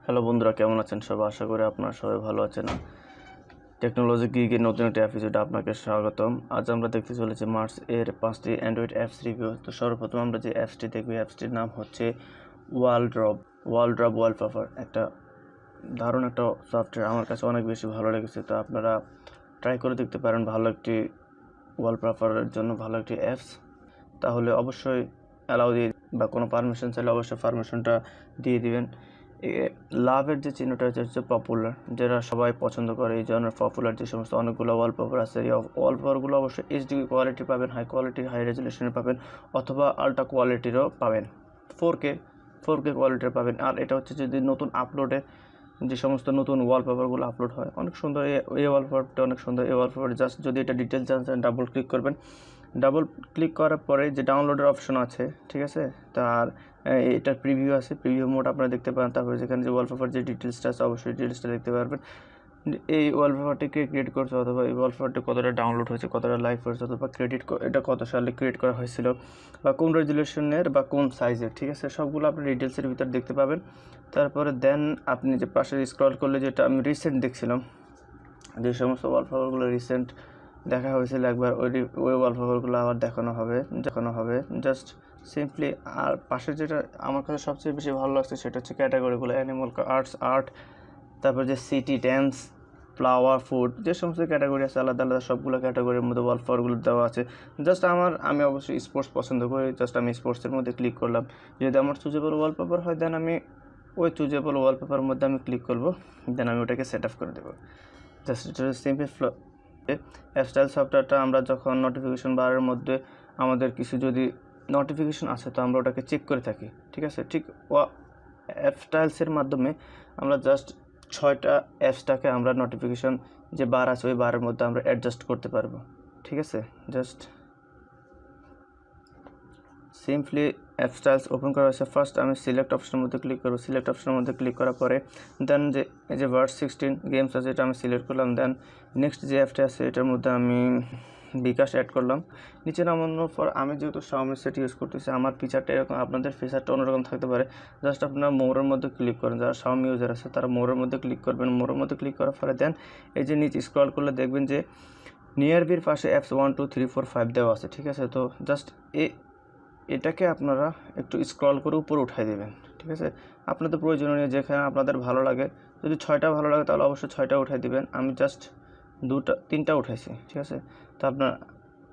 Hello বন্ধুরা, কেমন আছেন সবাই? আশা করি আপনারা সবাই ভালো আছেন। টেকনোলজি গিগের নতুন একটা এপিসোডে আপনাকে স্বাগতম। আজ আমরা দেখতে চলেছি মার্চ এর 5টি অ্যান্ড্রয়েড অ্যাপস রিভিউ। তো সর্বপ্রথম আমরা যে অ্যাপসটি দেখব, অ্যাপসটির নাম হচ্ছে ওয়ালড্রপ ওয়ালপেপার। একটা দারুণ একটা সফটওয়্যার, আমার কাছে অনেক বেশি ভালো লেগেছে। তো আপনারা ট্রাই করে দেখতে পারেন, ভালো একটি ওয়ালপেপারের জন্য ভালো একটি অ্যাপস। তাহলে অবশ্যই অ্যালাউ দিয়ে বা কোনো পারমিশন চাইলে অবশ্যই পারমিশনটা দিয়ে দিবেন। লাভের যে চিহ্নটা হচ্ছে পপুলার, যারা সবাই পছন্দ করে এই ধরনের পপুলার যে সমস্ত অনেকগুলো ওয়ালপেপার আছে, এই ওয়ালপেপারগুলো অবশ্যই এইচডি কোয়ালিটি পাবেন, হাই কোয়ালিটি হাই রেজলিউশনে পাবেন, অথবা আল্ট্রা কোয়ালিটিরও পাবেন, 4K কোয়ালিটির পাবেন। আর এটা হচ্ছে যদি নতুন আপলোডে যে সমস্ত নতুন ওয়ালপেপারগুলো আপলোড হয়, অনেক সুন্দর। এই ওয়ালপেপারটা অনেক সুন্দর। এই ওয়ালপেপার জাস্ট যদি এটা ডিটেলস জানছেন, ডাবল ক্লিক করবেন। ডাবল ক্লিক করার পরে যে ডাউনলোডের অপশন আছে, ঠিক আছে, তার এটার প্রিভিউ আছে, প্রিভিউ মোড আপনারা দেখতে পারেন। তারপরে যেখানে যে ওয়ালপেপার যে ডিটেলসটা আছে, অবশ্যই ডিটেলসটা দেখতে পারবেন। এই ওয়ালপেপারটিকে ক্রিয়েট করছে, অথবা এই ওয়ালপেপারটি কতটা ডাউনলোড হয়েছে, কতটা লাইক হয়েছে, অথবা এটা কত সালে ক্রিয়েট করা হয়েছিল, বা কোন রেজুলেশনের বা কোন সাইজের, ঠিক আছে, সবগুলো আপনি ডিটেলসের ভিতর দেখতে পাবেন। তারপরে দেন আপনি যে পাশে স্ক্রল করলে, যেটা আমি রিসেন্ট দেখছিলাম, যে সমস্ত ওয়ালপেপারগুলো রিসেন্ট দেখা হয়েছিল একবার, ওই ওয়ালপেপারগুলো আবার দেখানো হবে জাস্ট সিম্পলি। আর পাশে যেটা আমার কাছে সবচেয়ে বেশি ভালো লাগছে, সেটা হচ্ছে ক্যাটাগরিগুলো, অ্যানিমাল, আর্ট, তারপর যে সিটি, ড্যান্স, ফ্লাওয়ার, ফুড, যে সমস্ত ক্যাটাগরি আছে আলাদা আলাদা, সবগুলো ক্যাটাগরির মধ্যে ওয়ালপেপারগুলো দেওয়া আছে। জাস্ট আমি অবশ্যই স্পোর্টস পছন্দ করি, জাস্ট আমি স্পোর্টসের মধ্যে ক্লিক করলাম। যদি আমার চুজেবল ওয়ালপেপার হয়, দেন আমি ওই চুজেবল ওয়ালপেপারের মধ্যে আমি ক্লিক করবো, দেন আমি ওটাকে সেট আপ করে দেবো। জাস্ট এটা সিম্পলি অ্যাপস্টাইল সফটওয়্যারটা আমরা যখন নোটিফিকেশন বারের মধ্যে আমাদের কিছু যদি নোটিফিকেশন আছে, তো আমরা ওটাকে চেক করে থাকি, ঠিক আছে। ঠিক অ্যাপস্টাইলসের মাধ্যমে আমরা জাস্ট 6টা অ্যাপসটাকে আমরা নোটিফিকেশন যে বার আছে, ওই বারের মধ্যে আমরা অ্যাডজাস্ট করতে পারবো, ঠিক আছে। জাস্ট সিম্পলি অ্যাপস্টাইলস ওপেন করা হয়েছে। ফার্স্ট আমি সিলেক্ট অপশনের মধ্যে ক্লিক করবো। সিলেক্ট অপশনের মধ্যে ক্লিক করার পরে দেন যে এই যে ভার্স 16 গেমস আছে, এটা আমি সিলেক্ট করলাম। দেন নেক্সট যে অ্যাপটা আছে, এটার মধ্যে আমি বিকাশ অ্যাড করলাম। নিচে নামানোর পর আমি যেহেতু Xiaomi সেট ইউজ করতেছি, আমার ফিচারটা এরকম, আপনাদের ফিচারটা অন্যরকম থাকতে পারে। জাস্ট আপনারা মোরের মধ্যে ক্লিক করেন, যারা Xiaomi ইউজার আছে তারা মোরের মধ্যে ক্লিক করবেন। মোরের মধ্যে ক্লিক করার পরে দেন এই যে নিচে স্ক্রল করলে দেখবেন যে নিয়ার বির পাশে অ্যাপস 1 2 3 4 5 দেওয়া আছে, ঠিক আছে। তো জাস্ট এটাকে আপনারা একটু স্ক্রল করে উপরে উঠাই দেবেন, ঠিক আছে। আপনাদের প্রয়োজনীয় যেখানে আপনাদের ভালো লাগে, যদি 6টা ভালো লাগে তাহলে অবশ্যই 6টা উঠাই দিবেন। আমি জাস্ট 3টা উঠাইছি, ঠিক আছে। তো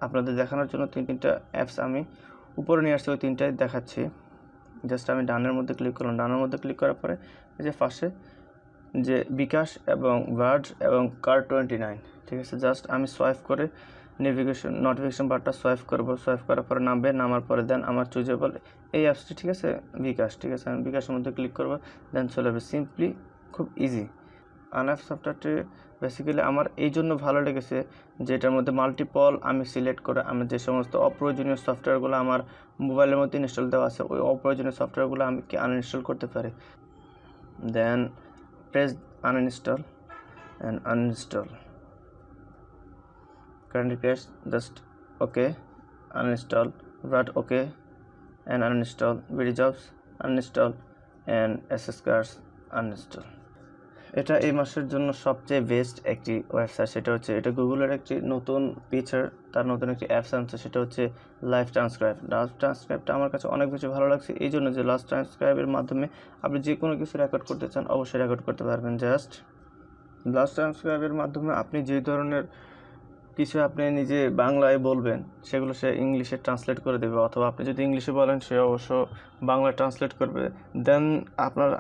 আপনাদের দেখানোর জন্য তিনটা অ্যাপস আমি উপরে নিয়ে আসছি, ওই 3টাই দেখাচ্ছি। জাস্ট আমি ডানের মধ্যে ক্লিক করলাম। ডানের মধ্যে ক্লিক করার পরে এই যে পাশে যে বিকাশ এবং ভার্জ এবং Car29, ঠিক আছে, জাস্ট আমি সোয়াইপ করে নোটিফিকেশন বারটা সোয়াইপ করবো। সোয়াইপ করার পরে নামার পরে দেন আমার চুজেবল এই অ্যাপসটি, ঠিক আছে, বিকাশ, ঠিক আছে। আমি বিকাশের মধ্যে ক্লিক করবো, দেন চলে যাবে। সিম্পলি খুব ইজি। আনঅ্যাপ সফটওয়্যারটি বেসিক্যালি আমার এই জন্য ভালো লেগেছে যে এটার মধ্যে মাল্টিপল আমি সিলেক্ট করে আমি যে সমস্ত অপ্রয়োজনীয় সফটওয়্যারগুলো আমার মোবাইলের মধ্যে ইনস্টল দেওয়া আছে, ওই অপ্রয়োজনীয় সফটওয়্যারগুলো আমি কি আনইনস্টল করতে পারি। দেন press uninstall and uninstall. Currently press just okay, uninstall, write okay and uninstall, video jobs uninstall and access cards uninstall. এটা এই মাসের জন্য সবচেয়ে বেস্ট একটি ওয়েবসাইট। সেটা হচ্ছে এটা গুগলের একটি নতুন ফিচার, তার নতুন একটি অ্যাপস আনছে, সেটা হচ্ছে লাইভ ট্রান্সক্রাইবটা আমার কাছে অনেক বেশি ভালো লাগছে। এই জন্য যে লাইভ ট্রান্সক্রাইবের মাধ্যমে আপনি যে কোনো কিছু রেকর্ড করতে চান অবশ্যই রেকর্ড করতে পারবেন। জাস্ট লাইভ ট্রান্সক্রাইবের মাধ্যমে আপনি যে ধরনের কিছু আপনি নিজে বাংলায় বলবেন, সেগুলো সে ইংলিশে ট্রান্সলেট করে দেবে, অথবা আপনি যদি ইংলিশে বলেন সে অবশ্য বাংলায় ট্রান্সলেট করবে। দেন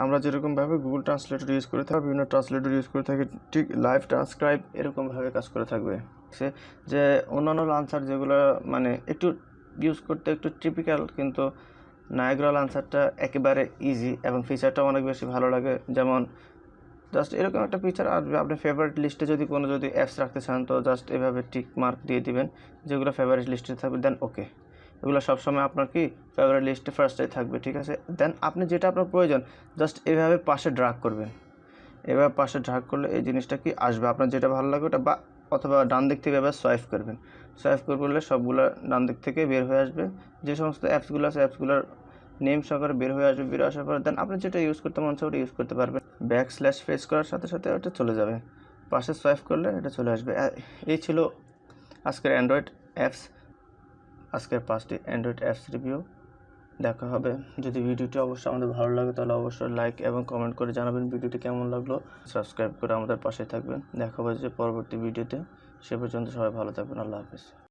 আমরা যেরকমভাবে গুগল ট্রান্সলেটর ইউজ করে থাকি, বিভিন্ন ট্রান্সলেটর ইউজ করে থাকি, ঠিক লাইভ ট্রান্সক্রাইব এরকমভাবে কাজ করে থাকবে। সে যে অন্যান্য আনসার যেগুলো মানে একটু ইউজ করতে একটু টিপিক্যাল, কিন্তু নায়াগ্রাল আনসারটা একেবারে ইজি এবং ফিচারটাও অনেক বেশি ভালো লাগে। যেমন জাস্ট এরকম একটা ফিচার আসবে, আপনি ফেভারিট লিস্টে যদি কোনো অ্যাপস রাখতে চান, তো জাস্ট এভাবে টিক মার্ক দিয়ে দিবেন যেগুলো ফেভারিট লিস্টে থাকবে, দেন ওকে। এগুলো সবসময় আপনার কি ফেভারিট লিস্টে ফার্স্টে থাকবে, ঠিক আছে। দেন আপনি যেটা আপনার প্রয়োজন জাস্ট এভাবে পাশে ড্রাগ করবেন। এভাবে পাশে ড্রাগ করলে এই জিনিসটা কি আসবে, আপনার যেটা ভালো লাগে ওটা, বা অথবা ডান দিক থেকে এভাবে সোয়াইপ করবেন। সোয়াইপ করলে সবগুলো ডান দিক থেকে বের হয়ে আসবে। যে সমস্ত অ্যাপসগুলো আছে অ্যাপসগুলোর নেম সহকারে বের হয়ে আসবে, বের আসার পর দেন আপনি যেটা ইউজ করতে মন চায় ওটা ইউজ করতে পারবেন। ব্যাকস্ল্যাশ প্রেস করার সাথে সাথে ওটা চলে যাবে, পাশে সোয়াইপ করলে এটা চলে আসবে। এই ছিল আজকের অ্যান্ড্রয়েড অ্যাপস, আজকের 5টি অ্যান্ড্রয়েড অ্যাপস রিভিউ। দেখা হবে। যদি ভিডিওটি অবশ্যই আমাদের ভালো লাগে তাহলে অবশ্যই লাইক এবং কমেন্ট করে জানাবেন ভিডিওটি কেমন লাগলো। সাবস্ক্রাইব করে আমাদের পাশে থাকবেন। দেখা হবে যে পরবর্তী ভিডিওতে। সে পর্যন্ত সবাই ভালো থাকবেন। আল্লাহ হাফেজ।